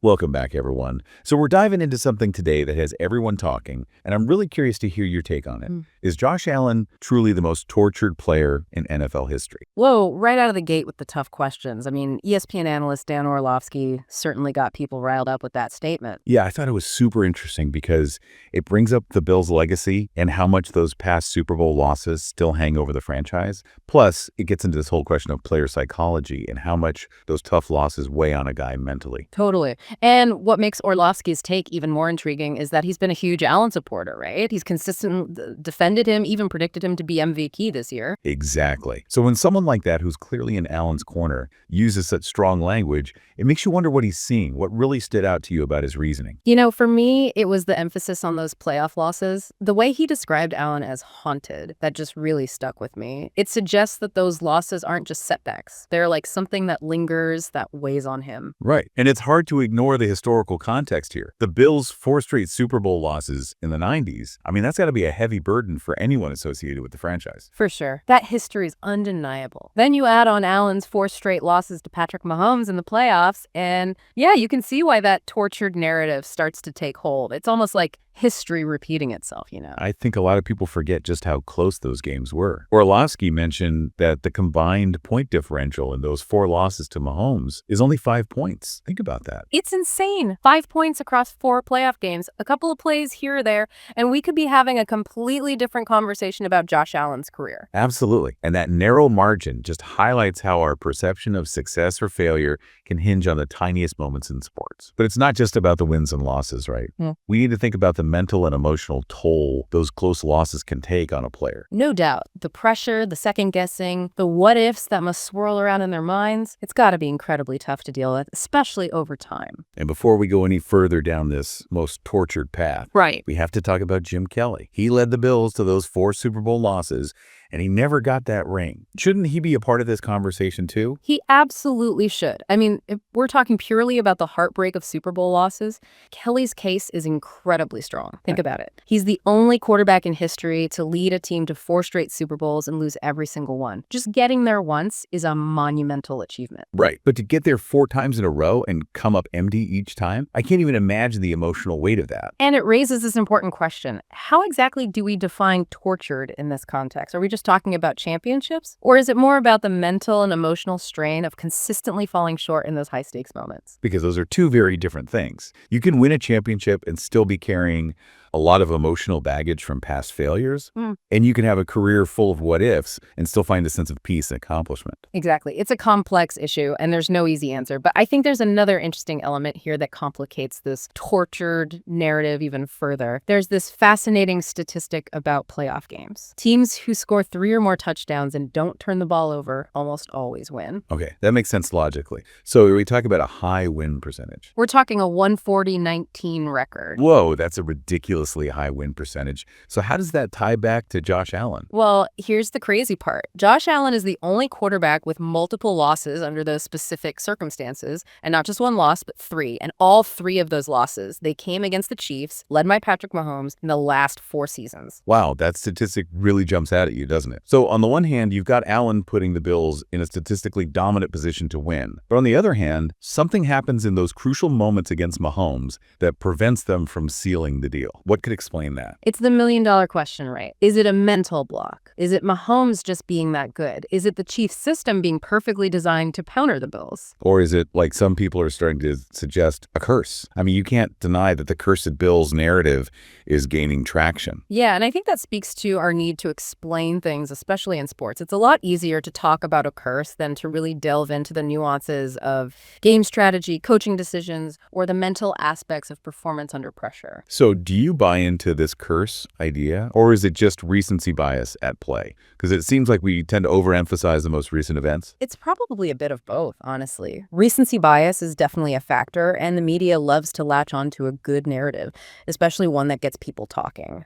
Welcome back, everyone. So we're diving into something today that has everyone talking, and I'm really curious to hear your take on it. Is Josh Allen truly the most tortured player in NFL history? Whoa, right out of the gate with the tough questions. I mean, ESPN analyst Dan Orlovsky certainly got people riled up with that statement. Yeah, I thought it was super interesting because it brings up the Bills' legacy and how much those past Super Bowl losses still hang over the franchise. Plus, it gets into this whole question of player psychology and how much those tough losses weigh on a guy mentally. Totally. And what makes Orlovsky's take even more intriguing is that he's been a huge Allen supporter, right? He's consistently defended him, even predicted him to be MVP this year. Exactly. So when someone like that, who's clearly in Allen's corner, uses such strong language, it makes you wonder what he's seeing, what really stood out to you about his reasoning. You know, for me, it was the emphasis on those playoff losses. The way he described Allen as haunted, that just really stuck with me. It suggests that those losses aren't just setbacks. They're like something that lingers, that weighs on him. Right. And it's hard to ignore the historical context here. The Bills' 4 straight Super Bowl losses in the 90s, I mean, that's got to be a heavy burden for anyone associated with the franchise. For sure. That history is undeniable. Then you add on Allen's 4 straight losses to Patrick Mahomes in the playoffs, and yeah, you can see why that tortured narrative starts to take hold. It's almost like history repeating itself, you know? I think a lot of people forget just how close those games were. Orlovsky mentioned that the combined point differential in those 4 losses to Mahomes is only 5 points. Think about that. It's insane. 5 points across 4 playoff games, a couple of plays here or there, and we could be having a completely different conversation about Josh Allen's career. Absolutely. And that narrow margin just highlights how our perception of success or failure can hinge on the tiniest moments in sports. But it's not just about the wins and losses, right? We need to think about the mental and emotional toll those close losses can take on a player. No doubt. The pressure, the second guessing, the what ifs that must swirl around in their minds, it's got to be incredibly tough to deal with, especially over time. And before we go any further down this most tortured path, Right. we have to talk about Jim Kelly. He led the Bills to those 4 Super Bowl losses, and he never got that ring. Shouldn't he be a part of this conversation too? He absolutely should. I mean, if we're talking purely about the heartbreak of Super Bowl losses, Kelly's case is incredibly strong. Think about it. He's the only quarterback in history to lead a team to 4 straight Super Bowls and lose every single one. Just getting there once is a monumental achievement. Right. But to get there 4 times in a row and come up empty each time, I can't even imagine the emotional weight of that. And it raises this important question. How exactly do we define tortured in this context? Are we just talking about championships? Or is it more about the mental and emotional strain of consistently falling short in those high-stakes moments? Because those are 2 very different things. You can win a championship and still be carrying a lot of emotional baggage from past failures, and you can have a career full of what-ifs and still find a sense of peace and accomplishment. Exactly. It's a complex issue, and there's no easy answer. But I think there's another interesting element here that complicates this tortured narrative even further. There's this fascinating statistic about playoff games. Teams who score 3 or more touchdowns and don't turn the ball over almost always win. Okay, that makes sense logically. So we talk about a high win percentage. We're talking a 140-19 record. Whoa, that's a ridiculously high win percentage. So how does that tie back to Josh Allen? Well, here's the crazy part. Josh Allen is the only quarterback with multiple losses under those specific circumstances, and not just 1 loss, but 3. And all 3 of those losses, they came against the Chiefs, led by Patrick Mahomes, in the last 4 seasons. Wow, that statistic really jumps out at you, doesn't it? So on the one hand, you've got Allen putting the Bills in a statistically dominant position to win. But on the other hand, something happens in those crucial moments against Mahomes that prevents them from sealing the deal. What could explain that? It's the million-dollar question, right? Is it a mental block? Is it Mahomes just being that good? Is it the Chiefs' system being perfectly designed to counter the Bills? Or is it, like some people are starting to suggest, a curse? I mean, you can't deny that the cursed Bills narrative is gaining traction. Yeah, and I think that speaks to our need to explain things, especially in sports. It's a lot easier to talk about a curse than to really delve into the nuances of game strategy, coaching decisions, or the mental aspects of performance under pressure. So do you buy into this curse idea, or is it just recency bias at play? Because it seems like we tend to overemphasize the most recent events. It's probably a bit of both, honestly. Recency bias is definitely a factor, and the media loves to latch onto a good narrative, especially one that gets people talking.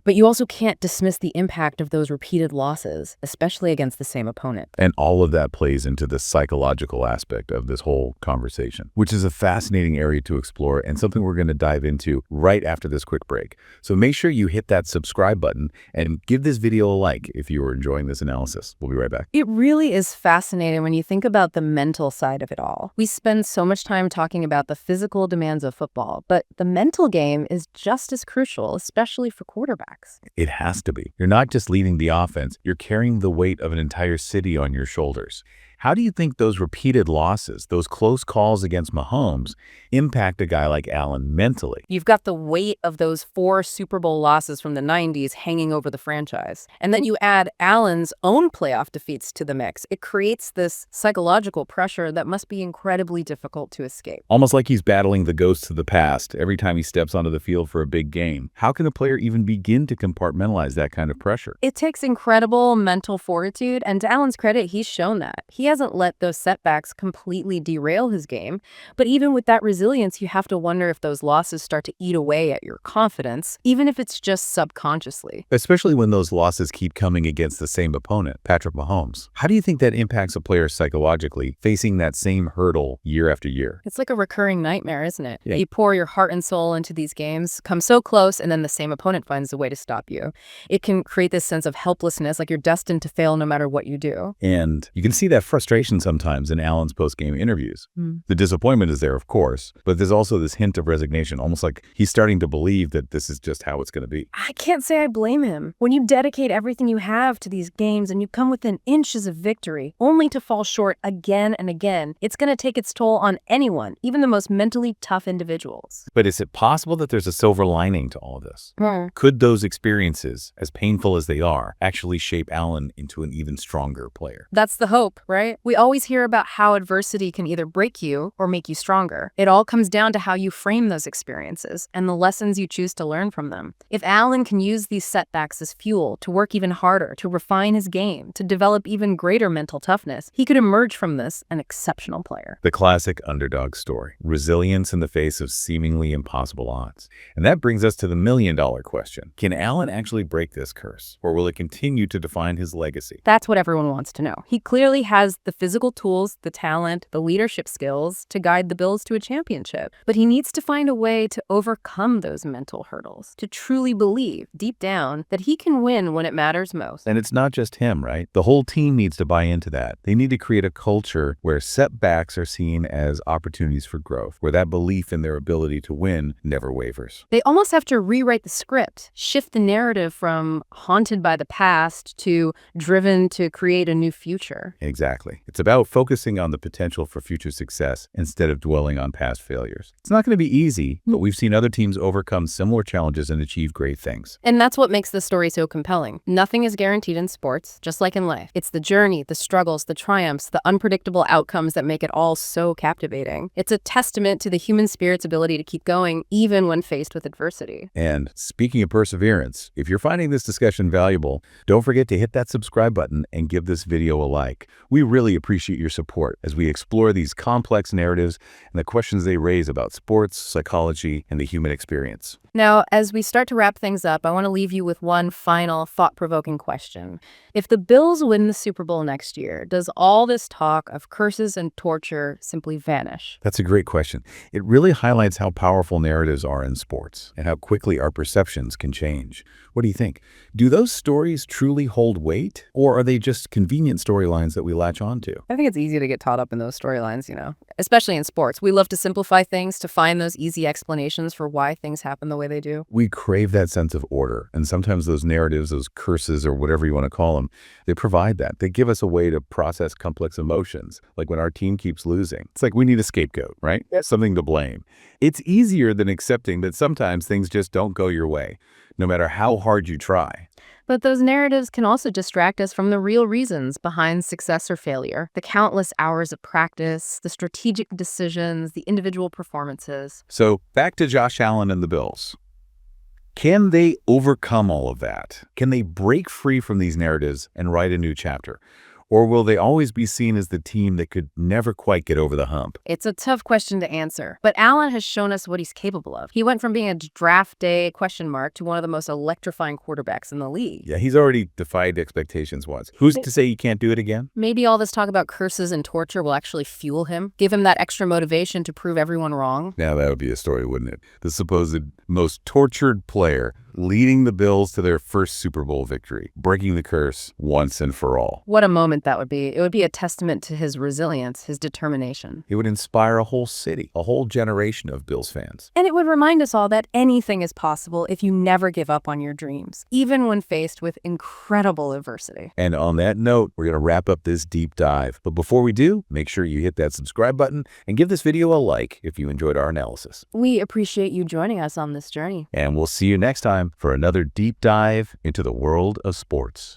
But you also can't dismiss the impact of those repeated losses, especially against the same opponent. And all of that plays into the psychological aspect of this whole conversation, which is a fascinating area to explore and something we're going to dive into right after this quick break. So make sure you hit that subscribe button and give this video a like if you are enjoying this analysis. We'll be right back. It really is fascinating when you think about the mental side of it all. We spend so much time talking about the physical demands of football, but the mental game is just as crucial, especially for quarterbacks. It has to be. You're not just leading the offense, you're carrying the weight of an entire city on your shoulders. How do you think those repeated losses, those close calls against Mahomes, impact a guy like Allen mentally? You've got the weight of those 4 Super Bowl losses from the 90s hanging over the franchise. And then you add Allen's own playoff defeats to the mix. It creates this psychological pressure that must be incredibly difficult to escape. Almost like he's battling the ghosts of the past every time he steps onto the field for a big game. How can a player even begin to compartmentalize that kind of pressure? It takes incredible mental fortitude, and to Allen's credit, he's shown that. He hasn't let those setbacks completely derail his game, but even with that resilience, you have to wonder if those losses start to eat away at your confidence, even if it's just subconsciously. Especially when those losses keep coming against the same opponent, Patrick Mahomes. How do you think that impacts a player psychologically facing that same hurdle year after year? It's like a recurring nightmare, isn't it? Yeah. You pour your heart and soul into these games, come so close, and then the same opponent finds a way to stop you. It can create this sense of helplessness, like you're destined to fail no matter what you do. And you can see that frustration sometimes in Allen's post-game interviews. The disappointment is there, of course, but there's also this hint of resignation, almost like he's starting to believe that this is just how it's going to be. I can't say I blame him. When you dedicate everything you have to these games and you come within inches of victory, only to fall short again and again, it's going to take its toll on anyone, even the most mentally tough individuals. But is it possible that there's a silver lining to all of this? Could those experiences, as painful as they are, actually shape Allen into an even stronger player? That's the hope, right? We always hear about how adversity can either break you or make you stronger. It all comes down to how you frame those experiences and the lessons you choose to learn from them. If Allen can use these setbacks as fuel to work even harder, to refine his game, to develop even greater mental toughness, he could emerge from this an exceptional player. The classic underdog story, resilience in the face of seemingly impossible odds. And that brings us to the million-dollar question. Can Allen actually break this curse, or will it continue to define his legacy? That's what everyone wants to know. He clearly has the physical tools, the talent, the leadership skills to guide the Bills to a championship. But he needs to find a way to overcome those mental hurdles, to truly believe, deep down, that he can win when it matters most. And it's not just him, right? The whole team needs to buy into that. They need to create a culture where setbacks are seen as opportunities for growth, where that belief in their ability to win never wavers. They almost have to rewrite the script, shift the narrative from haunted by the past to driven to create a new future. Exactly. It's about focusing on the potential for future success instead of dwelling on past failures. It's not going to be easy, but we've seen other teams overcome similar challenges and achieve great things. And that's what makes this story so compelling. Nothing is guaranteed in sports, just like in life. It's the journey, the struggles, the triumphs, the unpredictable outcomes that make it all so captivating. It's a testament to the human spirit's ability to keep going, even when faced with adversity. And speaking of perseverance, if you're finding this discussion valuable, don't forget to hit that subscribe button and give this video a like. We really appreciate your support as we explore these complex narratives and the questions they raise about sports, psychology, and the human experience. Now, as we start to wrap things up, I want to leave you with one final thought-provoking question. If the Bills win the Super Bowl next year, does all this talk of curses and torture simply vanish? That's a great question. It really highlights how powerful narratives are in sports and how quickly our perceptions can change. What do you think? Do those stories truly hold weight, or are they just convenient storylines that we latch onto? I think it's easy to get caught up in those storylines, especially in sports. We love to simplify things, to find those easy explanations for why things happen the way they do. We crave that sense of order, and sometimes those narratives, those curses, or whatever you want to call them, they provide that. They give us a way to process complex emotions, like when our team keeps losing. It's like we need a scapegoat, right? Something to blame. It's easier than accepting that sometimes things just don't go your way, no matter how hard you try. But those narratives can also distract us from the real reasons behind success or failure, the countless hours of practice, the strategic decisions, the individual performances. So back to Josh Allen and the Bills. Can they overcome all of that? Can they break free from these narratives and write a new chapter? Or will they always be seen as the team that could never quite get over the hump? It's a tough question to answer, but Allen has shown us what he's capable of. He went from being a draft day question mark to one of the most electrifying quarterbacks in the league. Yeah, he's already defied expectations once. Who's to say he can't do it again? Maybe all this talk about curses and torture will actually fuel him, give him that extra motivation to prove everyone wrong. Now that would be a story, wouldn't it? The supposed most tortured player leading the Bills to their first Super Bowl victory, breaking the curse once and for all. What a moment that would be. It would be a testament to his resilience, his determination. It would inspire a whole city, a whole generation of Bills fans. And it would remind us all that anything is possible if you never give up on your dreams, even when faced with incredible adversity. And on that note, we're going to wrap up this deep dive. But before we do, make sure you hit that subscribe button and give this video a like if you enjoyed our analysis. We appreciate you joining us on this journey. And we'll see you next time for another deep dive into the world of sports.